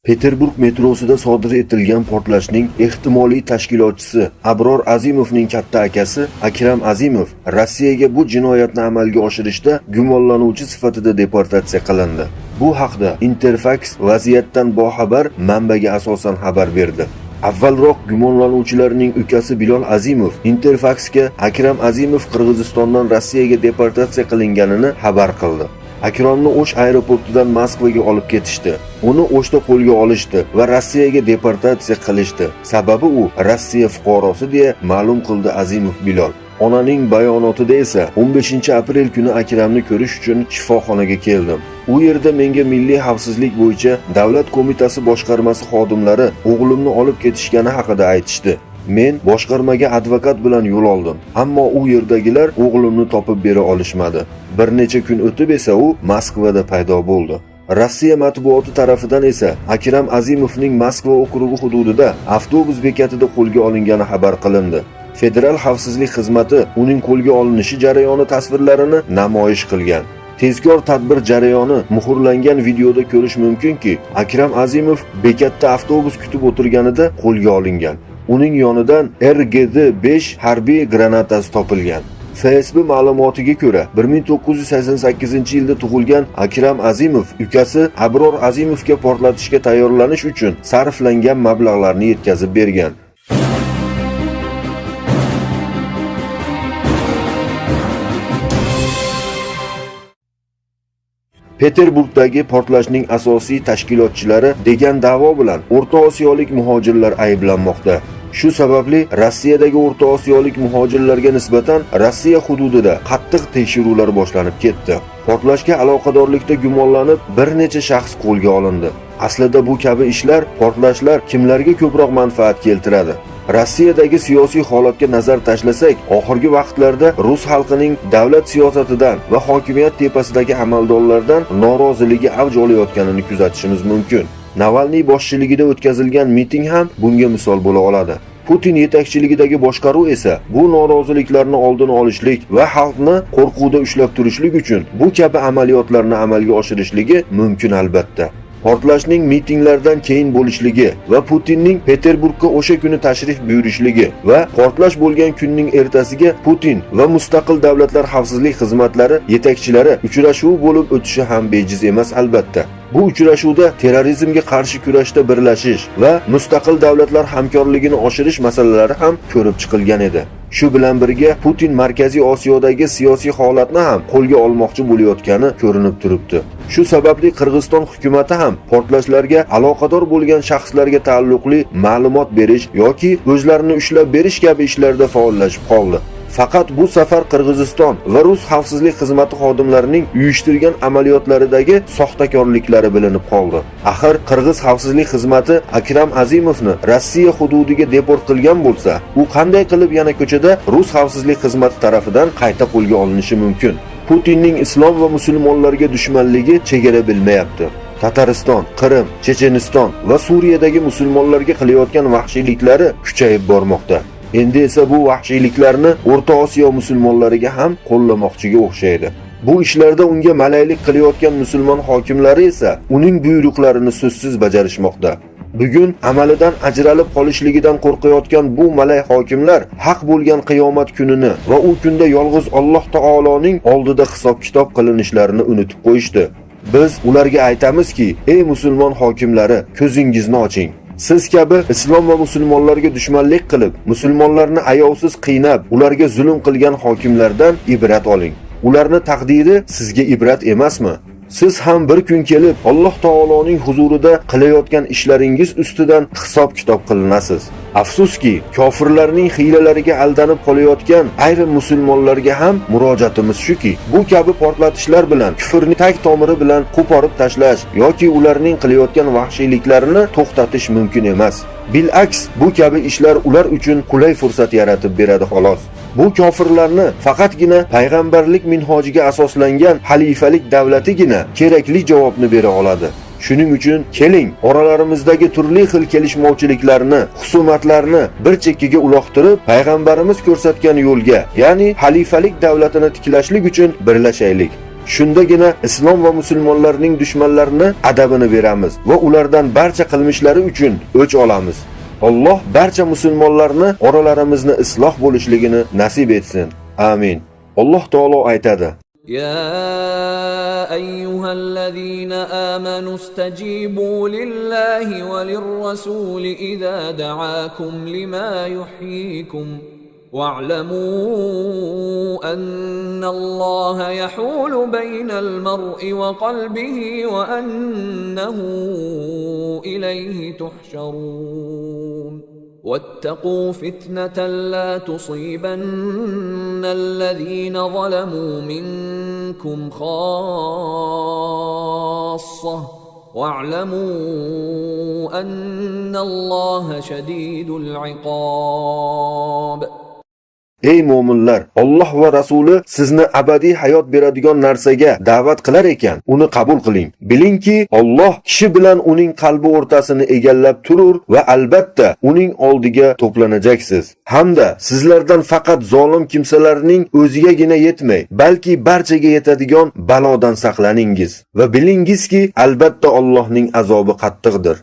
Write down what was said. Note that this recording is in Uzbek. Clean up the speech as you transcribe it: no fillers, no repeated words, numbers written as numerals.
Peterburg metrosida sodir etilgan portlashning ehtimoliy tashkilotchisi Abror Azimovning katta akasi Akram Azimov Rossiyaga bu jinoyatni amalga oshirishda gumonlanuvchi sifatida deportatsiya qilindi. Bu haqda Interfax vaziyatdan boxabar manbaga asosan xabar berdi. Avvalroq gumonlanuvchilarning ukasi Bilol Azimov Interfaxga Akram Azimov Qirg'izistondan Rossiyaga deportatsiya qilinganini xabar qildi. Akromni O'sh aeroportidan Moskvaga olib ketishdi. Uni O'shda qo'lga olishdi va Rossiyaga deportatsiya qilishdi. Sababi u Rossiya fuqarosi deya ma'lum qildi Azimov Bilol. Onaning bayonotida esa 15-aprel kuni Akramni ko'rish uchun shifoxonaga keldim. U yerda menga Milliy xavfsizlik bo'yicha Davlat qo'mitasi boshqarmasi xodimlari o'g'limni olib ketishgani haqida aytishdi. Men boshqarmaga advokat bilan yo'l oldim, ammo u yerdagilar o'g'limni topib bera olishmadi. Bir necha kun o'tib esa u Moskvada paydo bo'ldi. Rossiya matbuoti tarafidan esa Akram Azimovning Moskva okrugi hududida avtobus bekatida qo'lga olingani xabar qilindi. Federal xavfsizlik xizmati uning qo'lga olinishi jarayoni tasvirlarini namoyish qilgan. Tezkor tadbir jarayoni muhrlangan videoda ko'rish mumkinki, Akram Azimov bekatda avtobus kutib o'tirganida qo'lga olingan. Uning yonidan RGD-5 harbiy granatasi topilgan. FSB ma'lumotiga ko'ra, 1988-yilda tug'ilgan Akram Azimov ukasi Abror Azimovga portlatishga tayyorlanish uchun sarflangan mablag'larni yetkazib bergan. Peterburgdagi portlashning asosiy tashkilotchilari degan da'vo bilan O'rta Osiyolik muhojirlar ayblanmoqda. Shu sababli Rossiyadagi O'rta Osiyolik muhojirlarga nisbatan Rossiya hududida qattiq tekshiruvlar boshlanib ketdi. Portlashga aloqadorlikda gumonlanib bir necha shaxs qo'lga olindi. Aslida bu kabi ishlar, portlashlar kimlarga ko'proq manfaat keltiradi? Rossiyadagi siyosiy holatga nazar tashlasak, oxirgi vaqtlarda rus xalqining davlat siyosatidan va hokimiyat tepasidagi amaldorlardan noroziligi avj olayotganini kuzatishimiz mumkin. Navalniy boshchiligida o'tkazilgan miting ham bunga misol bo'la oladi. Putin yetakchiligidagi boshqaruv esa bu noroziliklarni oldini olishlik va xalqni qo'rquvda ushlab turishlik uchun bu kabi amaliyotlarni amalga oshirishligi mumkin albatta. Portlashning mitinglardan keyin bo'lishligi va Putinning Peterburgga o'sha kuni tashrif buyurishligi va portlash bo'lgan kunning ertasiga Putin va mustaqil davlatlar xavfsizlik xizmatlari yetakchilari uchrashuv bo'lib o'tishi ham bejiz emas albatta. Bu uchrashuvda terrorizmga qarshi kurashda birlashish va mustaqil davlatlar hamkorligini oshirish masalalari ham ko'rib chiqilgan edi. Shu bilan birga Putin Markaziy Osiyodagi siyosiy holatni ham qo'lga olmoqchi bo'layotgani ko'rinib turibdi. Shu sababli Qirg'iziston hukumatı ham portlashlarga aloqador bo'lgan shaxslarga taalluqli ma'lumot berish yoki o'zlarini ushlab berish kabi ishlarda faollashib qoldi. Faqat bu safar Qirg'iziston va Rus xavfsizlik xizmati xodimlarining uyushtirgan amaliyotlaridagi soxtakorliklari bilinib qoldi. Axir Qirg'iz xavfsizlik xizmati Akram Azimovni Rossiya hududiga deport qilgan bo'lsa, u qanday qilib yana ko'chada Rus xavfsizlik xizmati tarafidan qayta qo'lga olinishi mumkin? Putinning islom va musulmonlarga dushmanligi chegara bilmayapti. Tatariston, Qrim, Checheniston va Suriyadagi musulmonlarga qilayotgan vahshiyliklari kuchayib bormoqda. Endi esa bu vahshiyliklarni O'rta Osiyo musulmonlariga ham qo'llamoqchiga o'xshaydi. Bu ishlarda unga malaylik qilayotgan musulmon hokimlari esa uning buyruqlarini so'zsiz bajarishmoqda. Bugun amalidan ajralib qolishligidan qo'rqayotgan bu malay hokimlar haq bo'lgan qiyomat kunini va u kunda yolg'iz Alloh taoloning oldida hisob-kitob qilinishlarini unutib qo'yishdi. Biz ularga aytamizki, ey musulmon hokimlari, ko'zingizni oching. Siz kabi islom va musulmonlarga dushmanlik qilib, musulmonlarni ayovsiz qiynab, ularga zulm qilgan hokimlardan ibrat oling. Ularni taqdiri sizga ibrat emasmi? Siz ham bir kun kelib Alloh taoloning huzurida qilayotgan ishlaringiz ustidan hisob-kitob qilinasiz. Afsuski, kofirlarning hiylalariga aldanib qolayotgan ayrim musulmonlarga ham murojaatimiz shuki, bu kabi portlatishlar bilan kufrni tag tomiri bilan qo'porib tashlash yoki ularning qilayotgan vahshiyliklarini to'xtatish mumkin emas. Bil'aks, bu kabi ishlar ular uchun qulay fursat yaratib beradi xolos. Bu kofirlarni faqatgina payg'ambarlik minhojiga asoslangan xalifalik davlatigina kerakli javobni bera oladi. Shuning uchun keling, oralarimizdagi turli xil kelishmovchiliklarni, husumatlarni bir chekkaga uloqtirib, payg'ambarimiz ko'rsatgan yo'lga, ya'ni xalifalik davlatini tiklashlik uchun birlashaylik. Shundagina islom va musulmonlarning dushmanlarini adabini beramiz va ulardan barcha qilmishlari uchun o'ch olamiz. Alloh barcha musulmonlarni oralarimizni isloh bo'lishligini nasib etsin. Amin. Alloh taolo aytadi: يا أيها الذين آمنوا استجيبوا لله وللرسول إذا دعاكم لما يحييكم واعلموا أن الله يحول بين المرء وقلبه وأنه إليه تحشرون واتقوا فتنة لا تصيبن الذين ظلموا منكم خاصة واعلموا أن الله شديد العقاب. Ey mu'minlar, Alloh va rasuli sizni abadiy hayot beradigan narsaga da'vat qilar ekan, uni qabul qiling. Bilingki, Alloh kishi bilan uning qalbi o'rtasini egallab turur va albatta uning oldiga to'planajaksiz. Hamda sizlardan faqat zolim kimsalarning o'zigagina yetmay, balki barchaga yetadigan balodan saqlaningiz va bilingizki, albatta Allohning azobi qattiqdir.